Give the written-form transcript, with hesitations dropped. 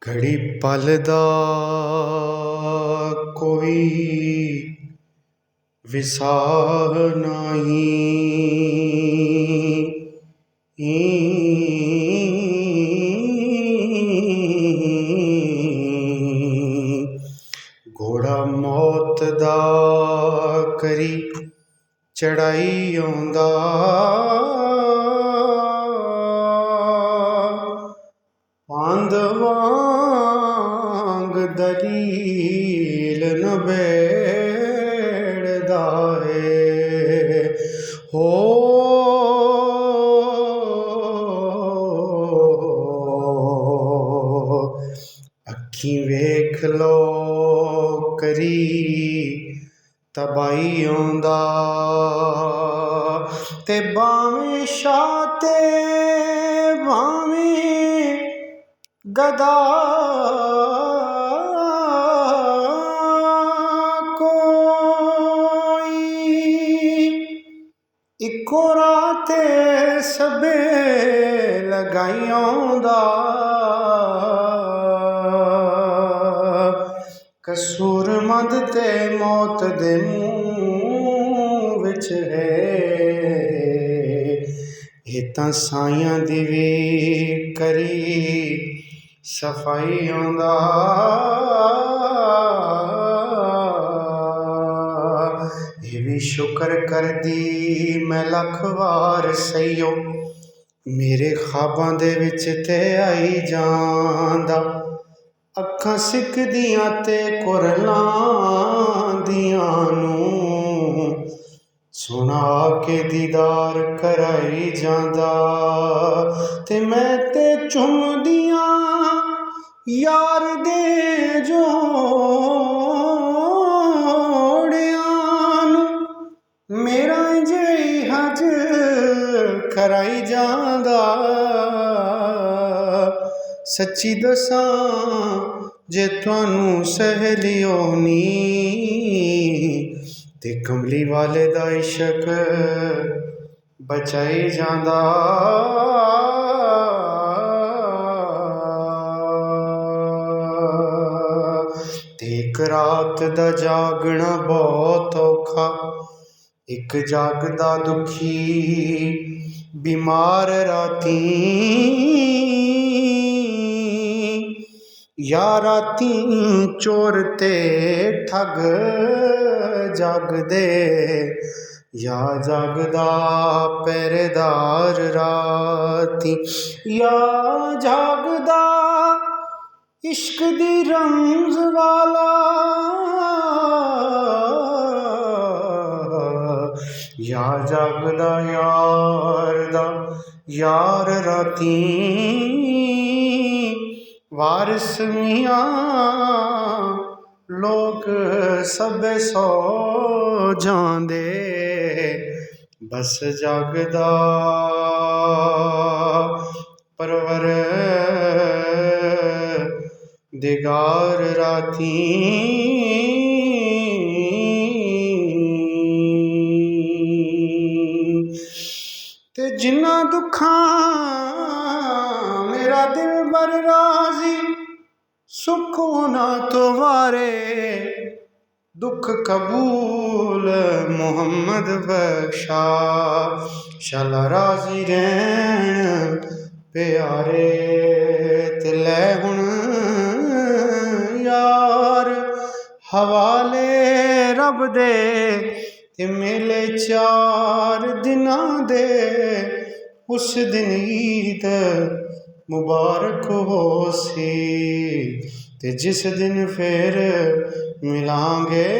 घड़ी पल दा कोई विसाह नहीं। घोड़ा मौत दा करी चढ़ाई आउंदा, पांध वांग दलील न बेड़दा है। हो अखीं वेख लो करी तबाही आउंदा, ते भावें शाह ते भावें गदा कोई इको रात सबे लगाई आउंदा। कसूरमंद ते मौत दे मूंह विच है, ये तां साइयां दी वी करी सफाई आउंदा। ये भी शुक्र करदी मैं लख वार सईयो, मेरे ख्वाबां दे विच ते आई जांदा। अखां सिकदियां ते कुरलांदियां नूं सुना के दीदार कराई जांदा, ते मैं ते चुमदियां यार दे जोड़ियां नूं मेरा जेही हज कराई जांदा। सच्ची दसां जे तुहानू सहेली होनी, ते कमली वाले दा इश्क बचाई जांदा। ते इक रात दा जागना बहुत औखा, इक जागदा दुखी बीमार रातीं, या रातीं चोर ते ठग जागदे, या जागदा पहरेदार रातीं, या जागदा इश्क दी रमज वाला, या जागदा यार दा यार रातीं। वारिस मियां लोग सब सौ जांदे, बस जागदा परवरदिगार रातीं। ते जिन्ना दुखां मेरा दिल बर राजी, सुख होना तो वारे दुख कबूल मुहम्मद बख्शा। शाला राजी रहन प्यारे, ते लै हुण यार हवाले रब दे, ते मेले 4 दिनां दे उस दिन ईद मुबारक होसी, ते जिस दिन फिर मिलांगे